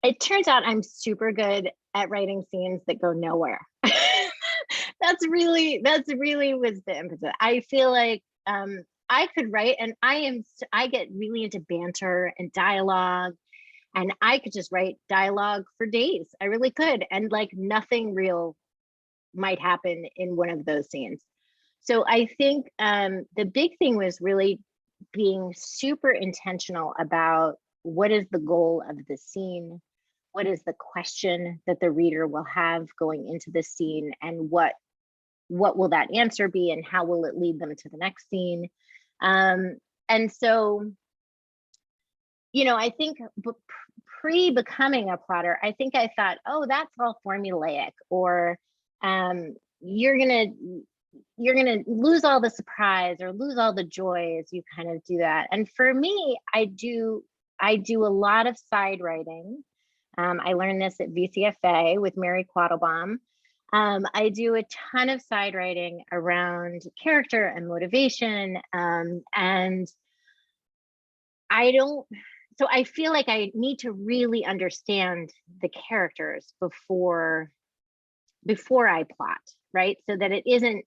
It turns out I'm super good at writing scenes that go nowhere. That's really was the impetus. I feel like I could write, and I get really into banter and dialogue, and I could just write dialogue for days. I really could, and like nothing real might happen in one of those scenes. So I think the big thing was really being super intentional about what is the goal of the scene, what is the question that the reader will have going into the scene, and what will that answer be, and how will it lead them to the next scene. And so, you know, I think pre-becoming a plotter, I think I thought, oh, that's all formulaic, or you're gonna you're going to lose all the surprise or lose all the joy as you kind of do that. And for me, I do a lot of side writing. I learned this at VCFA with Mary Quattlebaum. I do a ton of side writing around character and motivation. And so I feel like I need to really understand the characters before I plot, right? So that it isn't,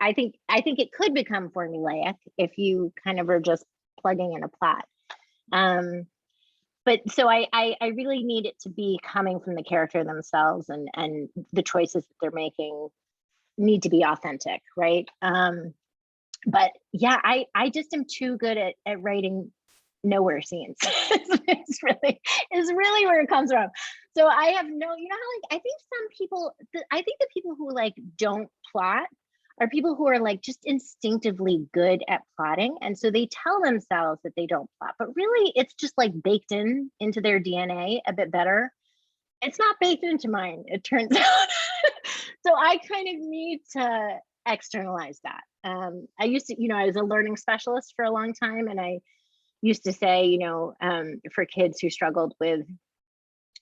I think it could become formulaic if you kind of are just plugging in a plot. But so I really need it to be coming from the character themselves, and the choices that they're making need to be authentic, right? But yeah, I just am too good at writing nowhere scenes. It's really where it comes from. So I have no, how like I think some people, I think the people who like don't plot are people who are like just instinctively good at plotting, and so they tell themselves that they don't plot, but really it's just like baked into their DNA a bit better. It's not baked into mine, it turns out. So I kind of need to externalize that. I used to, I was a learning specialist for a long time, and I used to say, for kids who struggled with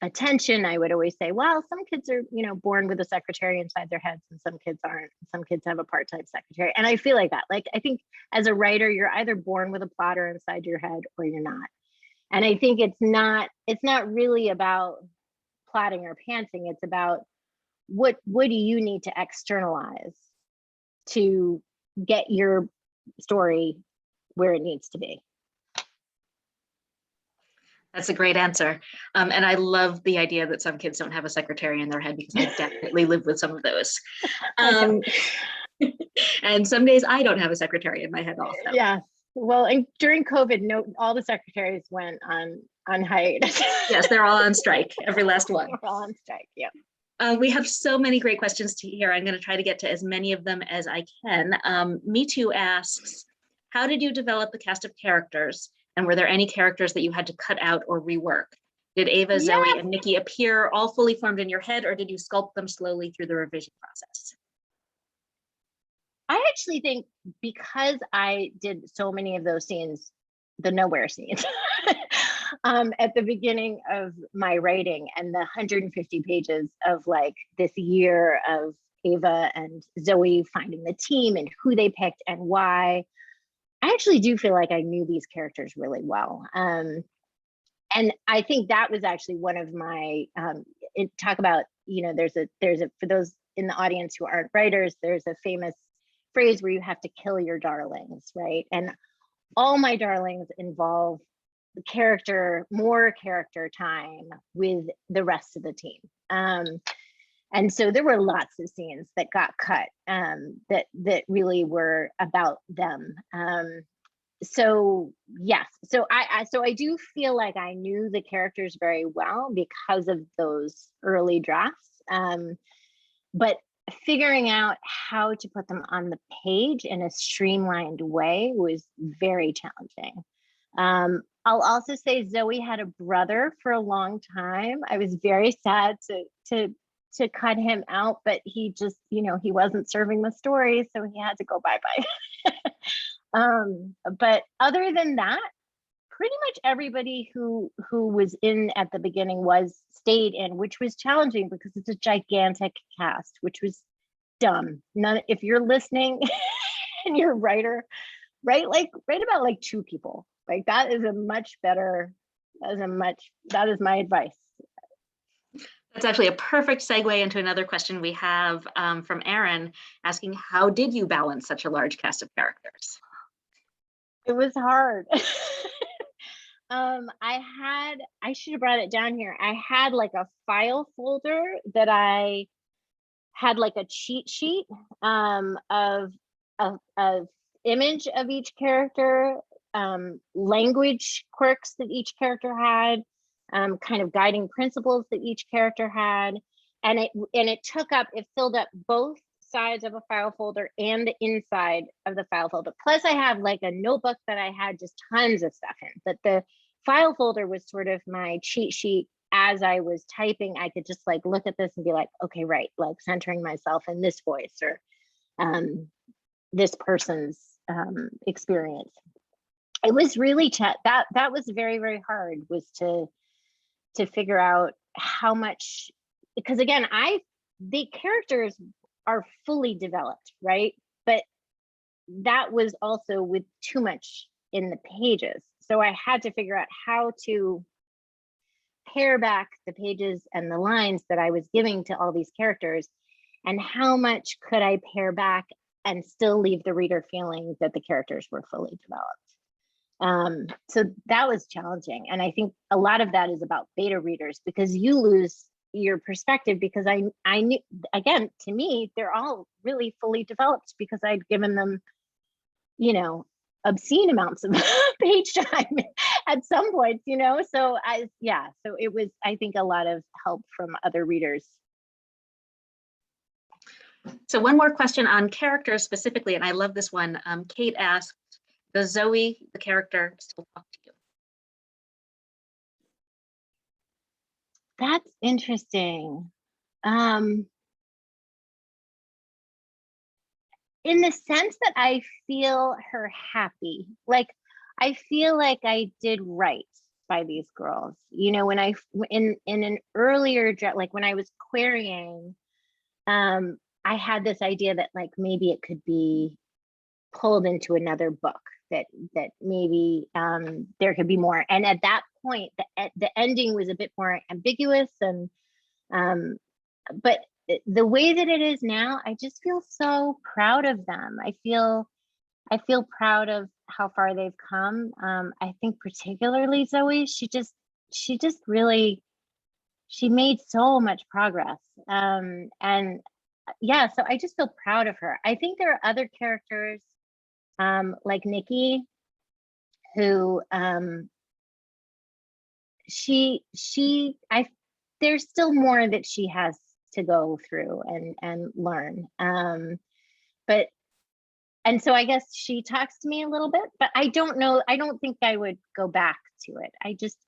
attention, I would always say, well, some kids are, born with a secretary inside their heads, and some kids aren't. Some kids have a part-time secretary. And I feel like that. Like, I think as a writer, you're either born with a plotter inside your head or you're not. And I think it's not really about plotting or pantsing. It's about what do you need to externalize to get your story where it needs to be. That's a great answer. And I love the idea that some kids don't have a secretary in their head, because I definitely live with some of those. And some days I don't have a secretary in my head also. Yeah. Well, and during COVID, all the secretaries went on hiatus. Yes, they're all on strike, every last one. They're all on strike, yeah. We have so many great questions to hear. I'm going to try to get to as many of them as I can. Me Too asks, how did you develop the cast of characters? And were there any characters that you had to cut out or rework? Did Ava, Zoe, and Nikki appear all fully formed in your head, or did you sculpt them slowly through the revision process? I actually think because I did so many of those scenes, the nowhere scenes, at the beginning of my writing, and the 150 pages of like this year of Ava and Zoe finding the team and who they picked and why, I actually do feel like I knew these characters really well. And I think that was actually one of my, talk about, there's a, for those in the audience who aren't writers, there's a famous phrase where you have to kill your darlings, right? And all my darlings involve more character time with the rest of the team. And so there were lots of scenes that got cut that really were about them. So yes, so I do feel like I knew the characters very well because of those early drafts. But figuring out how to put them on the page in a streamlined way was very challenging. I'll also say Zoe had a brother for a long time. I was very sad to cut him out, but he just, he wasn't serving the story, so he had to go bye-bye. But other than that, pretty much everybody who was in at the beginning stayed in, which was challenging because it's a gigantic cast, which was dumb. If you're listening and you're a writer, write about like 2 people. Like that is my advice. That's actually a perfect segue into another question we have from Aaron, asking, how did you balance such a large cast of characters? It was hard. I should have brought it down here. I had like a file folder that I had like a cheat sheet of image of each character, language quirks that each character had, kind of guiding principles that each character had, and it filled up both sides of a file folder and the inside of the file folder. Plus I have like a notebook that I had just tons of stuff in, but the file folder was sort of my cheat sheet. As I was typing, I could just like look at this and be like, okay, right, like centering myself in this voice, or this person's experience. It was really that was very, very hard, was to figure out how much, because again, the characters are fully developed, right? But that was also with too much in the pages. So I had to figure out how to pare back the pages and the lines that I was giving to all these characters, and how much could I pare back and still leave the reader feeling that the characters were fully developed. So that was challenging. And I think a lot of that is about beta readers, because you lose your perspective, because I knew, again, to me, they're all really fully developed because I'd given them, you know, obscene amounts of page time at some points, you know? So so it was, I think, a lot of help from other readers. So one more question on characters specifically, and I love this one. Kate asked, does Zoe, the character, still talk to you? That's interesting. In the sense that I feel her happy, like I feel like I did right by these girls. You know, when in an earlier, like when I was querying, I had this idea that like maybe it could be pulled into another book, that maybe there could be more. And at that point, the ending was a bit more ambiguous, and but the way that it is now, I just feel so proud of them. I feel proud of how far they've come. I think particularly Zoe, she just really, she made so much progress. And yeah, so I just feel proud of her. I think there are other characters like Nikki, who there's still more that she has to go through and learn. And so I guess she talks to me a little bit, but I don't know, I don't think I would go back to it.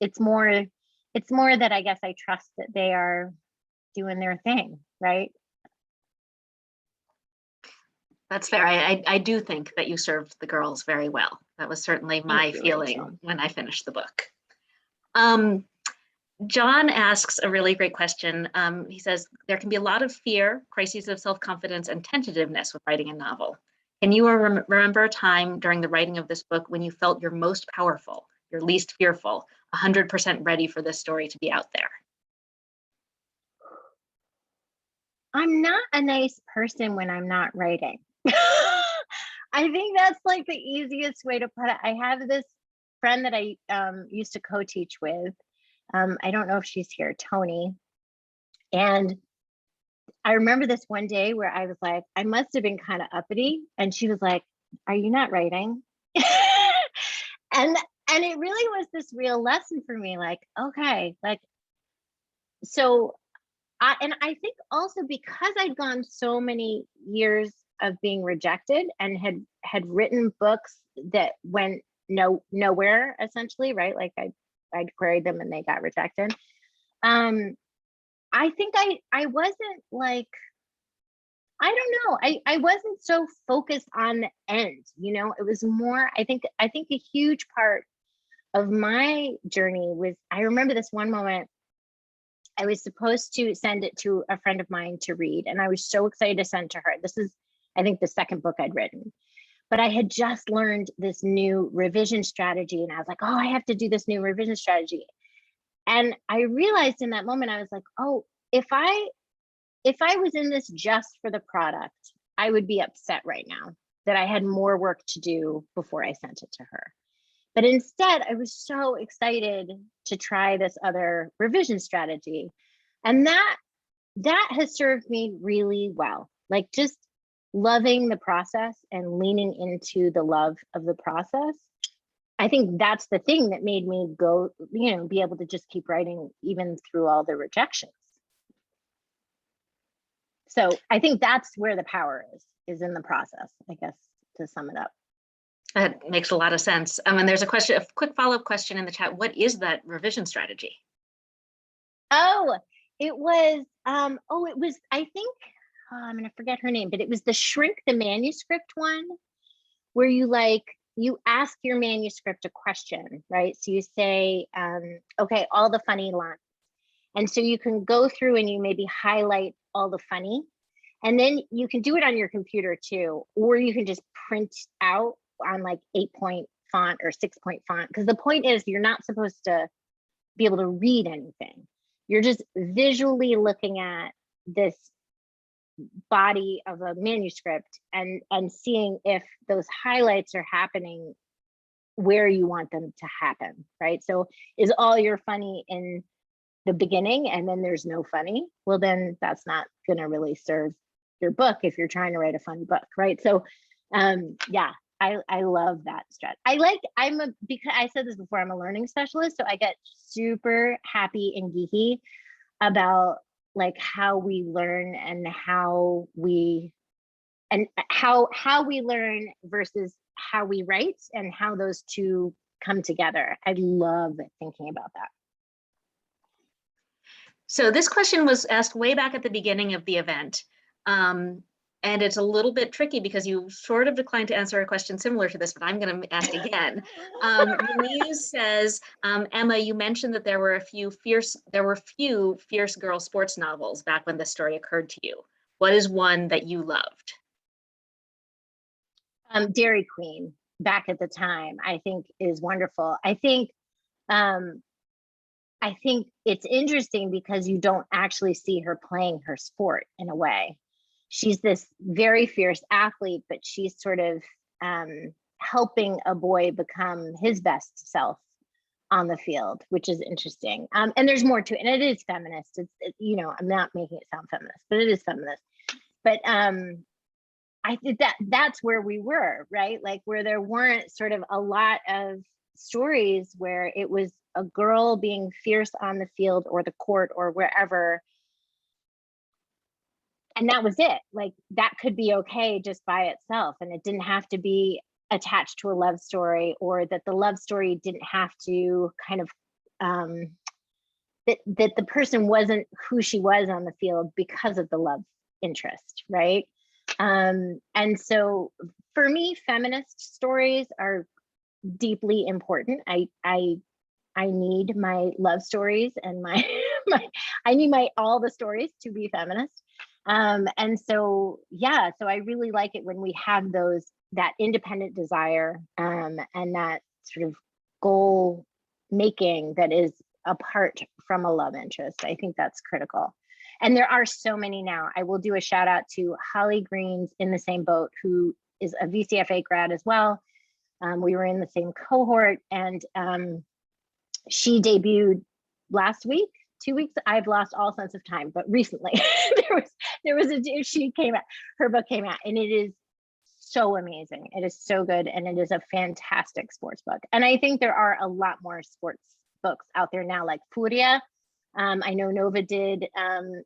It's more that I guess I trust that they are doing their thing, right? That's fair. I do think that you served the girls very well. That was certainly my feeling when I finished the book. John asks a really great question. He says, there can be a lot of fear, crises of self-confidence, and tentativeness with writing a novel. Can you remember a time during the writing of this book when you felt your most powerful, your least fearful, 100% ready for this story to be out there? I'm not a nice person when I'm not writing. I think that's like the easiest way to put it. I have this friend that I used to co-teach with. I don't know if she's here, Tony. And I remember this one day where I was like, I must have been kind of uppity. And she was like, are you not writing? and it really was this real lesson for me, like, okay, like, so I think also because I'd gone so many years of being rejected and had written books that went nowhere, essentially, right? Like I'd queried them and they got rejected. I think I wasn't like, I don't know, I wasn't so focused on the end, you know. It was more, I think a huge part of my journey was, I remember this one moment, I was supposed to send it to a friend of mine to read, and I was so excited to send to her. This is, I think, the second book I'd written, but I had just learned this new revision strategy, and I was like, oh, I have to do this new revision strategy. And I realized in that moment, I was like, oh, if I was in this just for the product, I would be upset right now that I had more work to do before I sent it to her. But instead, I was so excited to try this other revision strategy. And that has served me really well. Like just loving the process and leaning into the love of the process. I think that's the thing that made me go, you know, be able to just keep writing even through all the rejections. So I think that's where the power is in the process, I guess, to sum it up. That makes a lot of sense. And there's a quick follow-up question in the chat. What is that revision strategy? Oh, it was, I think, I'm gonna forget her name, but it was the Shrink the Manuscript one, where you ask your manuscript a question, right? So you say, okay, all the funny lines. And so you can go through and you maybe highlight all the funny, and then you can do it on your computer too, or you can just print out on like 8-point font or 6-point font. Because the point is, you're not supposed to be able to read anything. You're just visually looking at this body of a manuscript and seeing if those highlights are happening where you want them to happen, right? So is all your funny in the beginning and then there's no funny? Well, then that's not gonna really serve your book if you're trying to write a funny book, right? So yeah, I love that strat. Because I said this before, I'm a learning specialist, so I get super happy and geeky about like how we learn and how we learn versus how we write and how those two come together. I love thinking about that. So this question was asked way back at the beginning of the event. And it's a little bit tricky because you sort of declined to answer a question similar to this, but I'm going to ask again. Louise says, Emma, you mentioned that there were few fierce girl sports novels back when this story occurred to you. What is one that you loved? Dairy Queen, back at the time, I think is wonderful. I think it's interesting because you don't actually see her playing her sport in a way. She's this very fierce athlete, but she's sort of helping a boy become his best self on the field, which is interesting. And there's more to it, and it is feminist. I'm not making it sound feminist, but it is feminist. But I think that's where we were, right? Like where there weren't sort of a lot of stories where it was a girl being fierce on the field or the court or wherever. And that was it. Like that could be okay just by itself. And it didn't have to be attached to a love story, or that the love story didn't have to kind of, that the person wasn't who she was on the field because of the love interest, right? And so for me, feminist stories are deeply important. I need my love stories and I need all the stories to be feminist. And so, yeah, so I really like it when we have that independent desire and that sort of goal making that is apart from a love interest. I think that's critical. And there are so many now. I will do a shout out to Holly Green's In the Same Boat, who is a VCFA grad as well. We were in the same cohort, and she debuted last week, 2 weeks. I've lost all sense of time, but recently her book came out, and it is so amazing. It is so good, and it is a fantastic sports book. And I think there are a lot more sports books out there now, like Furia. I know Nova did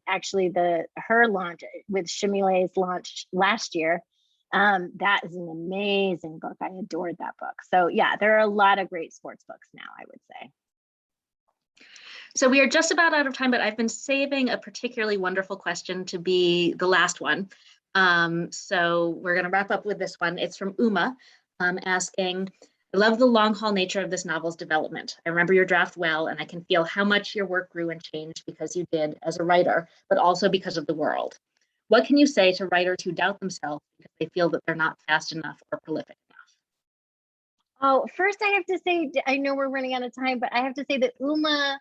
actually her launch with Shamile's launch last year. That is an amazing book. I adored that book. So yeah, there are a lot of great sports books now, I would say. So we are just about out of time, but I've been saving a particularly wonderful question to be the last one. So we're going to wrap up with this one. It's from Uma, asking, I love the long haul nature of this novel's development. I remember your draft well, and I can feel how much your work grew and changed because you did as a writer, but also because of the world. What can you say to writers who doubt themselves because they feel that they're not fast enough or prolific enough? Oh, first I have to say, I know we're running out of time, but I have to say that Uma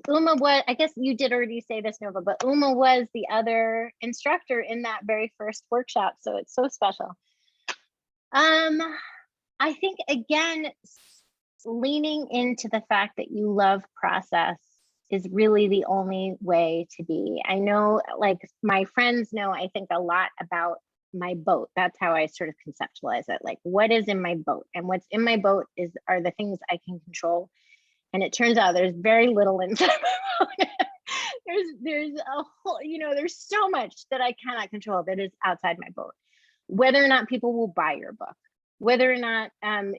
was, I guess you did already say this, Nova, but Uma was the other instructor in that very first workshop. So it's so special. I think, again, leaning into the fact that you love process is really the only way to be. I know, like my friends know, I think a lot about my boat. That's how I sort of conceptualize it. Like, what is in my boat? And what's in my boat are the things I can control. And it turns out there's very little inside my boat. there's a whole, there's so much that I cannot control that is outside my boat. Whether or not people will buy your book, whether or not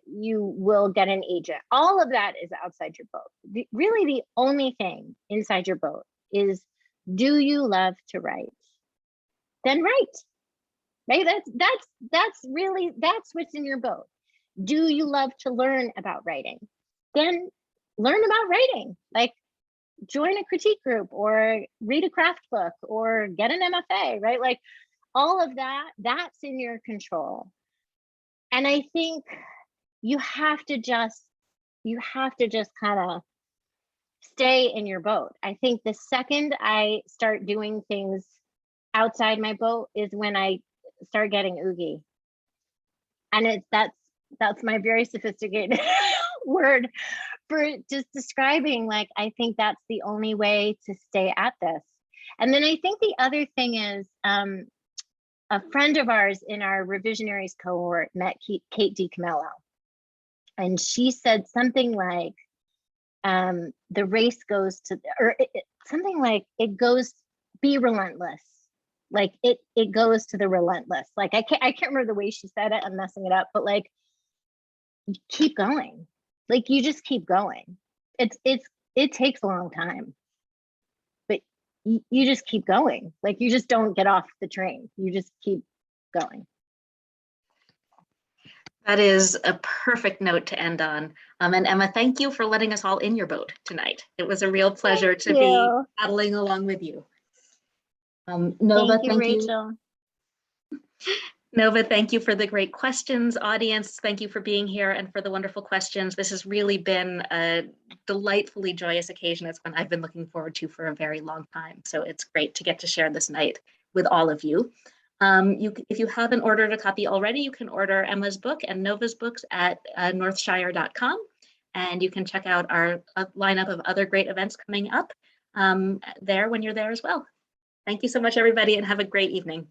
you will get an agent, all of that is outside your boat. Really, the only thing inside your boat is, do you love to write? then write. Right? That's what's in your boat. Do you love to learn about writing? Then learn about writing. Like, join a critique group or read a craft book or get an MFA, right? Like, all of that's in your control. And I think you have to just kind of stay in your boat. I think the second I start doing things outside my boat is when I start getting oogie. And that's my very sophisticated word for just describing, like, I think that's the only way to stay at this. And then I think the other thing is, a friend of ours in our revisionaries cohort met Kate DiCamello, and she said something like, the race goes to, or something like, it goes, be relentless. Like, it goes to the relentless. Like, I can't remember the way she said it, I'm messing it up, but like, keep going. Like, you just keep going. It takes a long time, but you just keep going. Like, you just don't get off the train. You just keep going. That is a perfect note to end on. And Emma, thank you for letting us all in your boat tonight. It was a real pleasure to be paddling along with you. Nova, thank you, Rachel. Nova, thank you for the great questions. Audience, thank you for being here and for the wonderful questions. This has really been a delightfully joyous occasion. It's one I've been looking forward to for a very long time. So it's great to get to share this night with all of you. If you haven't ordered a copy already, you can order Emma's book and Nova's books at northshire.com. And you can check out our lineup of other great events coming up there when you're there as well. Thank you so much, everybody, and have a great evening.